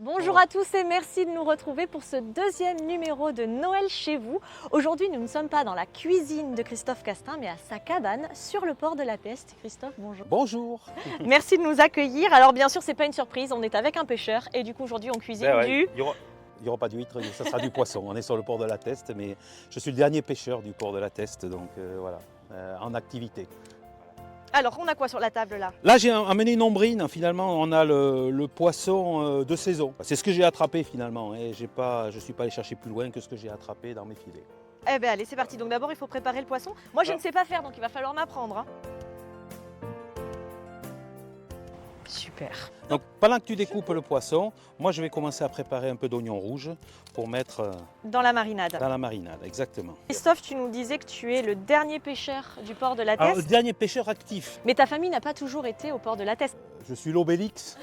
Bonjour à tous et merci de nous retrouver pour ce deuxième numéro de Noël chez vous. Aujourd'hui, nous ne sommes pas dans la cuisine de Christophe Castin, mais à sa cabane sur le port de la Teste. Christophe, bonjour. Bonjour. Merci de nous accueillir. Alors bien sûr, c'est pas une surprise, on est avec un pêcheur et du coup aujourd'hui on cuisine du... Il n'y aura pas d'huître, ça sera du poisson. On est sur le port de la Teste, mais je suis le dernier pêcheur du port de la Teste, donc voilà, en activité. Alors on a quoi sur la table là? Là j'ai amené une ombrine, finalement on a le poisson de saison. C'est ce que j'ai attrapé finalement, et je ne suis pas allé chercher plus loin que ce que j'ai attrapé dans mes filets. Eh bien allez, c'est parti. Donc d'abord il faut préparer le poisson. Moi je ne sais pas faire, donc il va falloir m'apprendre. Hein. Super. Donc pendant que tu découpes le poisson, moi je vais commencer à préparer un peu d'oignon rouge pour mettre Dans la marinade. dans la marinade, exactement. Christophe, tu nous disais que tu es le dernier pêcheur du port de la Alors, le Teste. dernier pêcheur actif. Mais ta famille n'a pas toujours été au port de la Teste. Je suis l'Obélix,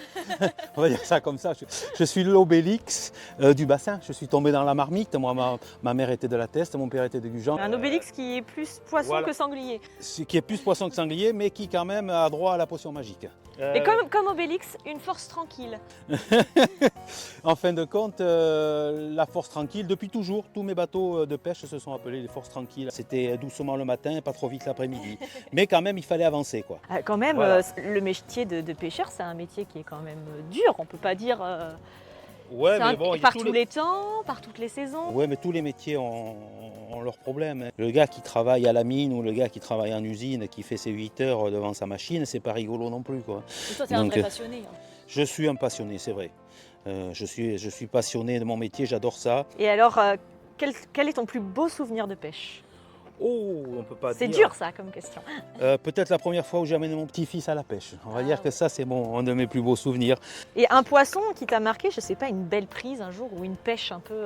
on va dire ça comme ça, je suis l'Obélix du bassin, je suis tombé dans la marmite, moi ma mère était de la Teste, mon père était de Gujan. Un Obélix qui est plus poisson voilà. que sanglier. Qui est plus poisson que sanglier, mais qui quand même a droit à la potion magique. Et comme Obélix, une force tranquille. En fin de compte, la force tranquille, depuis toujours, tous mes bateaux de pêche se sont appelés les forces tranquilles. C'était doucement le matin, pas trop vite l'après-midi. Mais quand même, il fallait avancer, quoi. Quand même, Voilà. le métier de pêcheur, c'est un métier qui est quand même dur. On peut pas dire Ouais, c'est mais bon, par tous les temps, par toutes les saisons. Ouais, mais tous les métiers ont leurs problèmes. Le gars qui travaille à la mine ou le gars qui travaille en usine, qui fait ses 8 heures devant sa machine, c'est pas rigolo non plus, quoi. Et toi, tu es un Donc, vrai passionné. Hein. Je suis un passionné, c'est vrai. Je suis passionné de mon métier, j'adore ça. Et alors, quel est ton plus beau souvenir de pêche? Oh, on peut pas C'est dire. dur ça comme question. Peut-être la première fois où j'ai amené mon petit-fils à la pêche. On va dire que ça, c'est un de mes plus beaux souvenirs. Et un poisson qui t'a marqué, je sais pas, une belle prise un jour ou une pêche un peu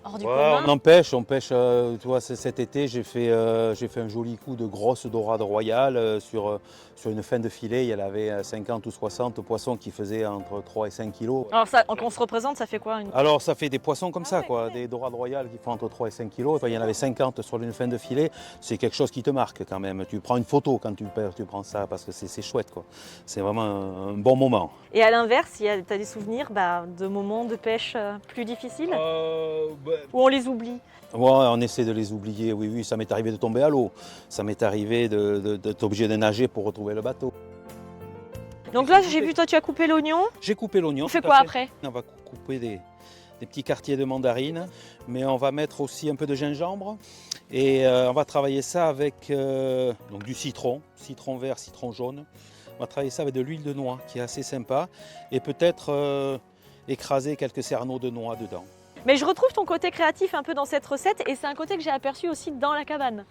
hors du commun. On on pêche. Tu vois, cet été, j'ai fait un joli coup de grosse dorade royale sur une fin de filet. Il y avait 50 ou 60 poissons qui faisaient entre 3 et 5 kilos. Alors ça, quand on se représente, ça fait quoi Alors ça fait des poissons comme ça, ouais, quoi, ouais. des dorades royales qui font entre 3 et 5 kilos. Il y en avait 50 sur une fin de filet, c'est quelque chose qui te marque quand même. Tu prends une photo quand tu prends ça parce que c'est chouette, quoi. C'est vraiment un bon moment. Et à l'inverse, tu as des souvenirs de moments de pêche plus difficiles ou on les oublie? Ouais, on essaie de les oublier, oui, ça m'est arrivé de tomber à l'eau. Ça m'est arrivé d'être obligé de nager pour retrouver le bateau. Donc là, j'ai vu, toi, tu as coupé l'oignon. J'ai coupé l'oignon. On fait tout quoi à fait. après? On va couper des petits quartiers de mandarine, mais on va mettre aussi un peu de gingembre et on va travailler ça avec donc du citron vert, citron jaune. On va travailler ça avec de l'huile de noix qui est assez sympa et peut-être écraser quelques cerneaux de noix dedans. Mais je retrouve ton côté créatif un peu dans cette recette et c'est un côté que j'ai aperçu aussi dans la cabane.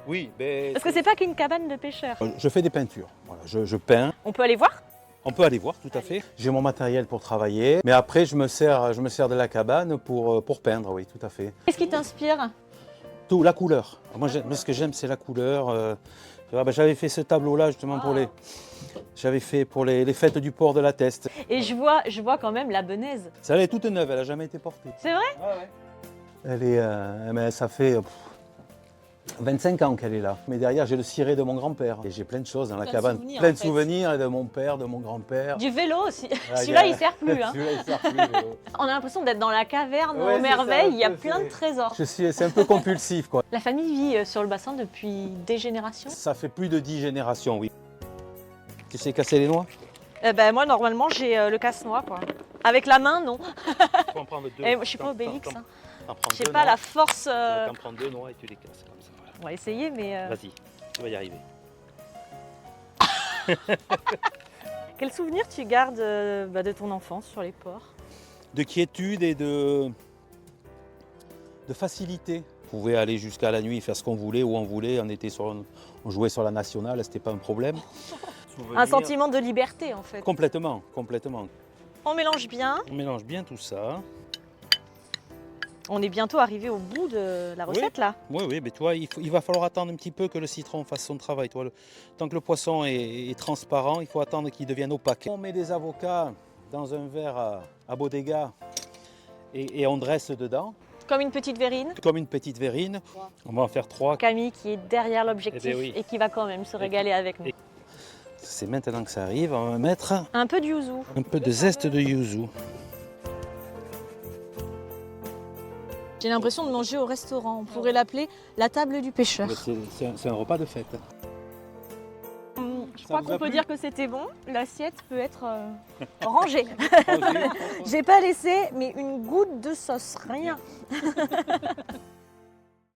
Oui, Parce que c'est pas qu'une cabane de pêcheurs. je fais des peintures. Voilà, je peins. On peut aller voir? On peut aller voir, tout à fait. J'ai mon matériel pour travailler, mais après je me sers de la cabane pour peindre, oui, tout à fait. Qu'est-ce qui t'inspire? Tout, la couleur. Moi, ce que j'aime, c'est la couleur. J'avais fait ce tableau-là justement j'avais fait pour les fêtes du port de la Teste. Et je vois quand même la benaise. Ça, elle est toute neuve, elle n'a jamais été portée. C'est vrai? Ouais. Elle est, mais ça fait 25 ans qu'elle est là. Mais derrière, j'ai le ciré de mon grand-père. Et j'ai plein de choses dans la cabane. Plein de souvenirs de mon père, de mon grand-père. Du vélo aussi. Ah, Celui-là, il sert plus. Hein. Celui-là, il sert plus. vélo. On a l'impression d'être dans la caverne Ouais, aux c'est merveilles. ça, Il y a tout à plein fait. de trésors. C'est un peu compulsif, quoi. La famille vit sur le bassin depuis des générations. Ça fait plus de 10 générations, oui. Tu sais casser les noix? Moi, normalement, j'ai le casse-noix. Quoi. Avec la main, non. Tu peux en prendre deux. Et je suis pas Obélix. Hein. T'en prends J'ai deux pas noix. la force. T'en prends 2 noix et tu les casses comme ça. Voilà. On va essayer, mais. Vas-y, tu vas y arriver. Quel souvenir tu gardes de ton enfance sur les ports? De quiétude et de facilité. On pouvait aller jusqu'à la nuit, faire ce qu'on voulait, où on voulait. On jouait sur la nationale, c'était pas un problème. Un sentiment de liberté, en fait. Complètement. On mélange bien. On mélange bien tout ça. On est bientôt arrivé au bout de la recette, là. Oui, mais tu vois, il va falloir attendre un petit peu que le citron fasse son travail. Tu vois, tant que le poisson est transparent, il faut attendre qu'il devienne opaque. On met des avocats dans un verre à bodega et on dresse dedans. Comme une petite verrine. Comme une petite verrine. On va en faire 3. Camille qui est derrière l'objectif Eh ben oui. et qui va quand même se régaler avec nous. C'est maintenant que ça arrive, on va mettre Un peu de yuzu. un peu de zeste de yuzu. J'ai l'impression de manger au restaurant. On pourrait l'appeler la table du pêcheur. C'est un repas de fête. Je crois qu'on peut dire que c'était bon. L'assiette peut être rangée. J'ai pas laissé mais une goutte de sauce, rien.